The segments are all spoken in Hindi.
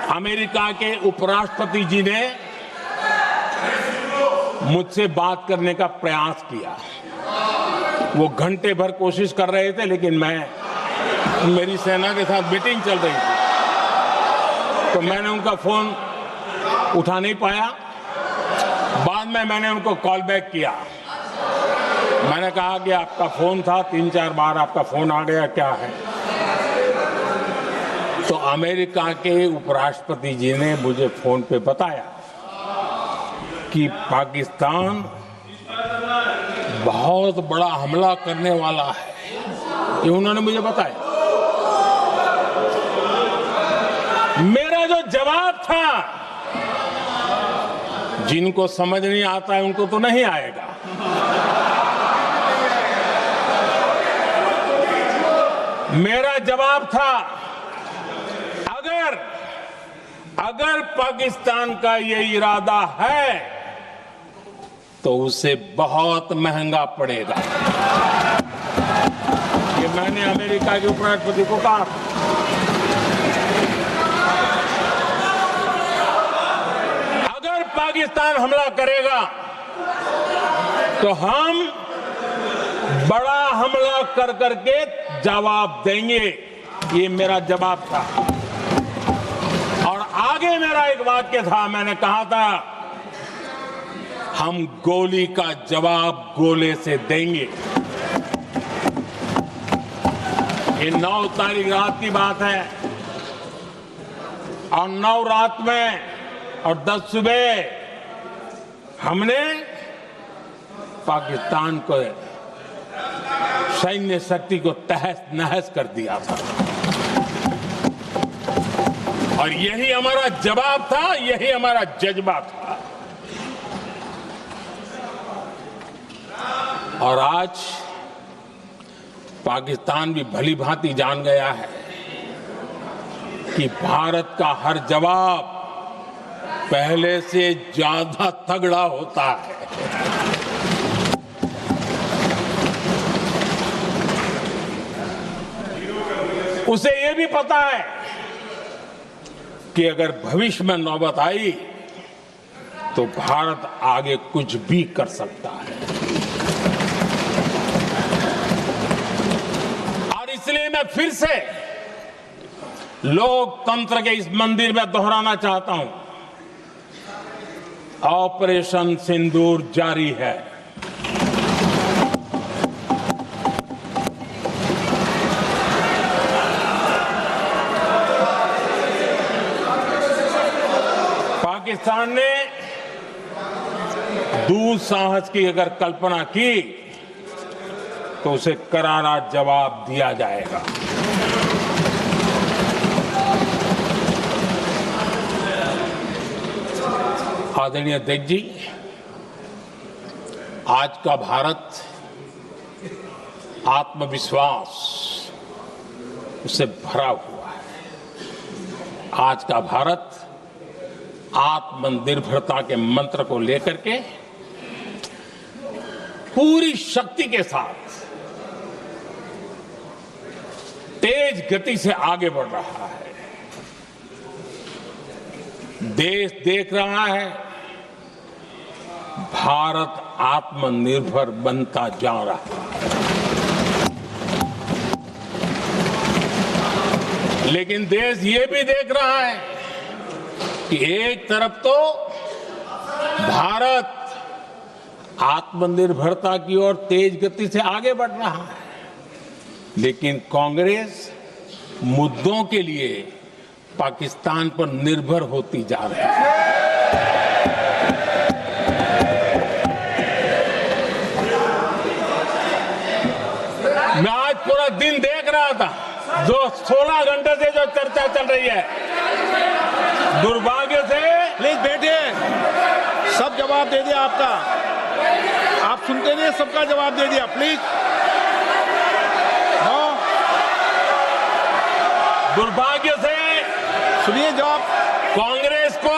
अमेरिका के उपराष्ट्रपति जी ने मुझसे बात करने का प्रयास किया। वो घंटे भर कोशिश कर रहे थे, लेकिन मेरी सेना के साथ मीटिंग चल रही थी, तो मैंने उनका फोन उठा नहीं पाया। बाद में मैंने उनको कॉल बैक किया। मैंने कहा कि आपका फोन था, 3-4 बार आपका फोन आ गया, क्या है? तो अमेरिका के उपराष्ट्रपति जी ने मुझे फोन पे बताया कि पाकिस्तान बहुत बड़ा हमला करने वाला है, ये उन्होंने मुझे बताया। मेरा जो जवाब था, जिनको समझ नहीं आता है उनको तो नहीं आएगा, मेरा जवाब था अगर पाकिस्तान का ये इरादा है तो उसे बहुत महंगा पड़ेगा। ये मैंने अमेरिका के उपराष्ट्रपति को कहा। अगर पाकिस्तान हमला करेगा तो हम बड़ा हमला कर करके जवाब देंगे, ये मेरा जवाब था। और आगे मेरा एक वाक्य था, मैंने कहा था हम गोली का जवाब गोले से देंगे। ये 9 तारीख रात की बात है, और 9 रात में और 10 सुबह हमने पाकिस्तान को सैन्य शक्ति को तहस नहस कर दिया था। और यही हमारा जवाब था, यही हमारा जज्बा था। और आज पाकिस्तान भी भली भांति जान गया है कि भारत का हर जवाब पहले से ज्यादा तगड़ा होता है। उसे यह भी पता है कि अगर भविष्य में नौबत आई तो भारत आगे कुछ भी कर सकता है। और इसलिए मैं फिर से लोकतंत्र के इस मंदिर में दोहराना चाहता हूं, ऑपरेशन सिंदूर जारी है। पाकिस्तान ने दुस्साहस की अगर कल्पना की तो उसे करारा जवाब दिया जाएगा। आदरणीय अध्यक्ष जी, आज का भारत आत्मविश्वास से भरा हुआ है। आज का भारत आत्मनिर्भरता के मंत्र को लेकर के पूरी शक्ति के साथ तेज गति से आगे बढ़ रहा है। देश देख रहा है भारत आत्मनिर्भर बनता जा रहा है। लेकिन देश ये भी देख रहा है कि एक तरफ तो भारत आत्मनिर्भरता की ओर तेज गति से आगे बढ़ रहा है, लेकिन कांग्रेस मुद्दों के लिए पाकिस्तान पर निर्भर होती जा रही है। मैं आज पूरा दिन देख रहा था, जो 16 घंटे से जो चर्चा चल रही है, दुर्भाग्य से। प्लीज बैठिए, सब जवाब दे दिया आपका, आप सुनते नहीं, सबका जवाब दे दिया। प्लीज दुर्भाग्य से सुनिए जवाब। कांग्रेस को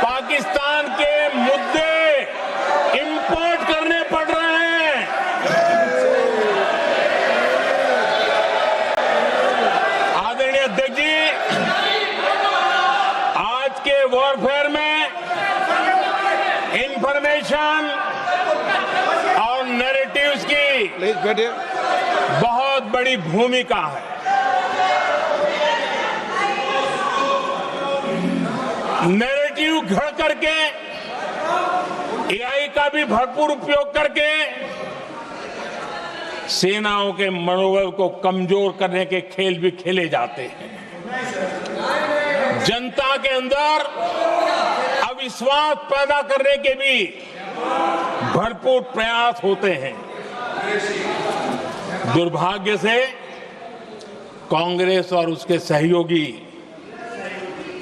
पाकिस्तान के मुद्दे इंपोर्ट करने पड़ रहे हैं। आदरणीय अध्यक्ष जी, इंफॉर्मेशन और नैरेटिव्स की प्लीज बैठिए। बहुत बड़ी भूमिका है। नैरेटिव घड़ करके एआई का भी भरपूर उपयोग करके सेनाओं के मनोबल को कमजोर करने के खेल भी खेले जाते हैं। जनता के अंदर अविश्वास पैदा करने के भी भरपूर प्रयास होते हैं। दुर्भाग्य से कांग्रेस और उसके सहयोगी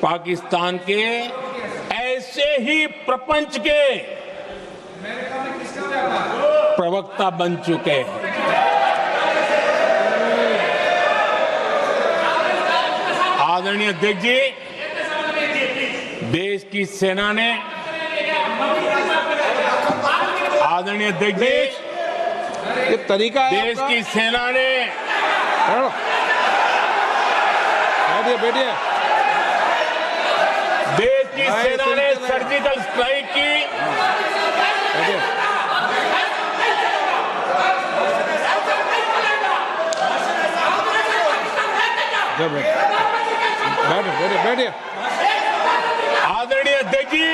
पाकिस्तान के ऐसे ही प्रपंच के प्रवक्ता बन चुके हैं। आदरणीय अध्यक्ष जी, देश की सेना ने, आदरणीय अध्यक्ष जी, ये तरीका है देश आपका? की सेना ने, बैठिए बैठिए। देश की सेना ने सर्जिकल स्ट्राइक की। बैठिए। बैठिए बैठिए। आदरणीय अध्यक्ष जी,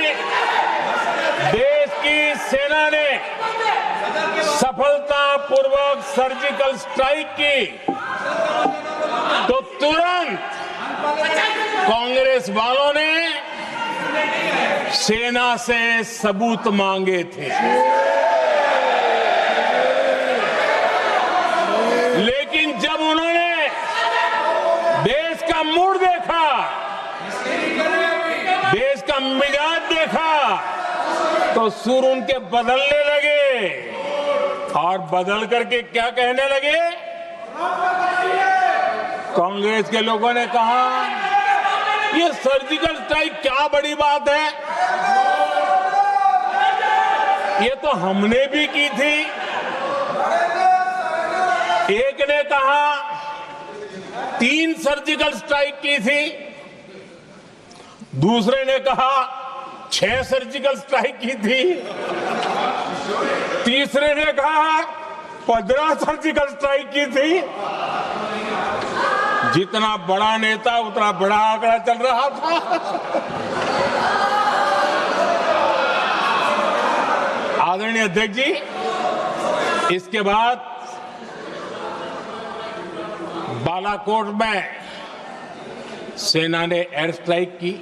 देश की सेना ने सफलतापूर्वक सर्जिकल स्ट्राइक की तो तुरंत कांग्रेस वालों ने सेना से सबूत मांगे थे। लेकिन जब उन्होंने देश का मूड देखा, देश का मिजाज देखा, तो सुर उनके बदलने लगे और बदल करके क्या कहने लगे? कांग्रेस के लोगों ने कहा, ये सर्जिकल स्ट्राइक क्या बड़ी बात है, ये तो हमने भी की थी। एक ने कहा 3 सर्जिकल स्ट्राइक की थी, दूसरे ने कहा 6 सर्जिकल स्ट्राइक की थी, तीसरे ने कहा 15 सर्जिकल स्ट्राइक की थी। जितना बड़ा नेता उतना बड़ा आंकड़ा चल रहा था। आदरणीय अध्यक्ष जी, इसके बाद बालाकोट में सेना ने एयर स्ट्राइक की।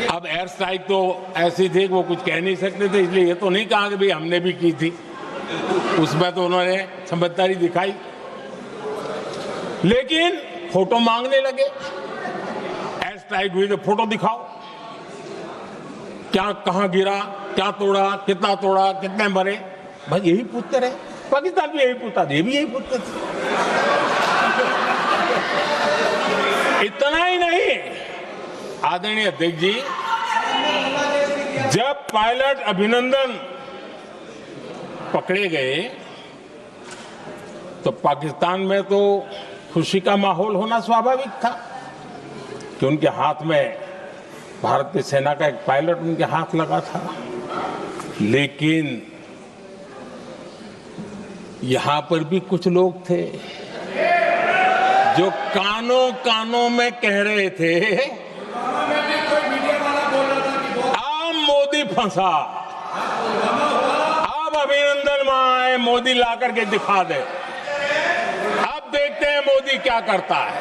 अब एयर स्ट्राइक तो ऐसी थी कि वो कुछ कह नहीं सकते थे, इसलिए ये तो नहीं कहा कि भाई हमने भी की थी। उसमें तो उन्होंने समझदारी दिखाई, लेकिन फोटो मांगने लगे। एयर स्ट्राइक हुई तो फोटो दिखाओ, क्या कहां गिरा, क्या तोड़ा, कितने मरे, बस यही पूछते रहे। पाकिस्तान भी यही पूछता था, ये भी यही पूछते थे। इतना ही नहीं, आदरणीय अध्यक्ष जी, जब पायलट अभिनंदन पकड़े गए तो पाकिस्तान में तो खुशी का माहौल होना स्वाभाविक था कि उनके हाथ में भारत की सेना का एक पायलट उनके हाथ लगा था। लेकिन यहां पर भी कुछ लोग थे जो कानों कानों में कह रहे थे, अब मोदी फंसा, अब अभिनंदन वहां आए, मोदी ला करके दिखा दे, अब देखते हैं मोदी क्या करता है।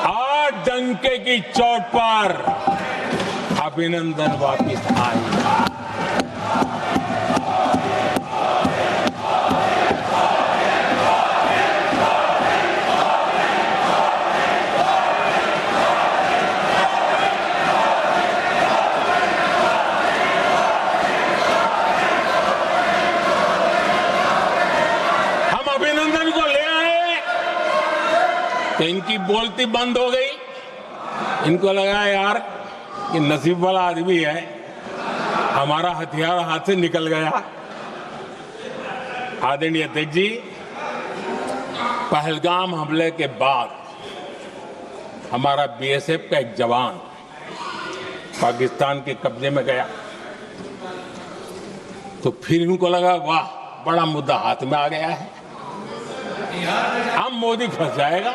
आज डंके की चोट पर अभिनंदन वापिस आए। तो इनकी बोलती बंद हो गई। इनको लगा यार कि नसीब वाला आदमी है, हमारा हथियार हाथ से निकल गया। आदरणीय अध्यक्ष जी, पहलगाम हमले के बाद हमारा बीएसएफ का एक जवान पाकिस्तान के कब्जे में गया तो फिर इनको लगा वाह बड़ा मुद्दा हाथ में आ गया है, अब मोदी फंस जाएगा।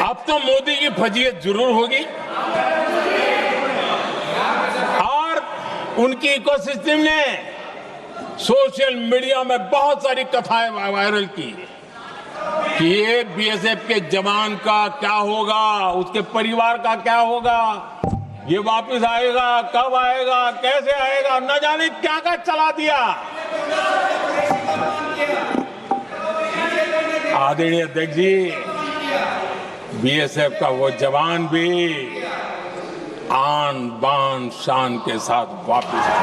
अब तो मोदी की फजीयत जरूर होगी और उनकी इकोसिस्टम ने सोशल मीडिया में बहुत सारी कथाएं वायरल की कि ये बीएसएफ के जवान का क्या होगा, उसके परिवार का क्या होगा, ये वापस आएगा, कब आएगा, कैसे आएगा, न जाने क्या क्या चला दिया। आदरणीय अध्यक्ष जी, बीएसएफ का वो जवान भी आन बान शान के साथ वापस आया।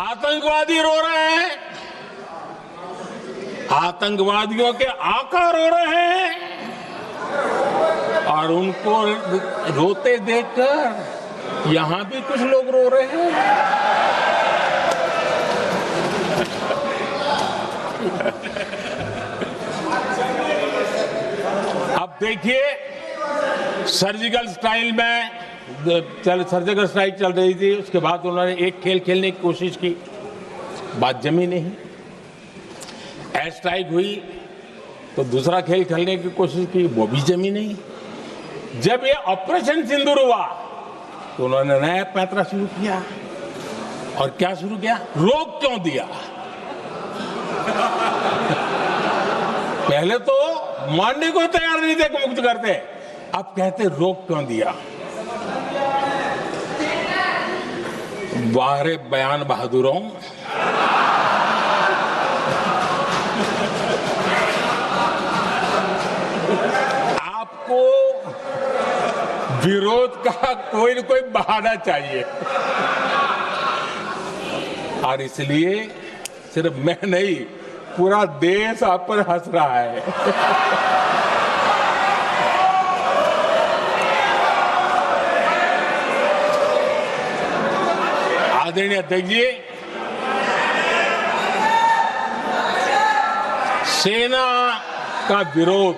आतंकवादी रो रहे हैं, आतंकवादियों के आका रो रहे हैं और उनको रोते देखकर यहां भी कुछ लोग रो रहे हैं। अब देखिए सर्जिकल स्ट्राइक में सर्जिकल स्ट्राइक चल रही थी, उसके बाद उन्होंने एक खेल खेलने की कोशिश की, बात जमी नहीं। एयर स्ट्राइक हुई तो दूसरा खेल खेलने की कोशिश की, वो भी जमी नहीं। जब ये ऑपरेशन सिंदूर हुआ तो उन्होंने नया पैंतरा शुरू किया और क्या शुरू किया, रोक क्यों दिया। पहले तो मानने को तैयार नहीं थे कि मुक्त करते, अब कहते रोक क्यों दिया। वाह रे बयान बहादुरों, आपको विरोध का कोई न कोई बहाना चाहिए और इसलिए सिर्फ मैं नहीं, पूरा देश आप पर हंस रहा है। आदरणीय अध्यक्ष जी, सेना का विरोध,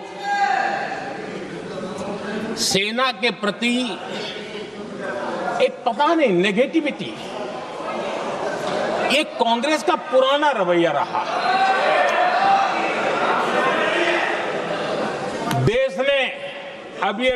सेना के प्रति एक पता नहीं नेगेटिविटी, एक कांग्रेस का पुराना रवैया रहा। देश ने अब ये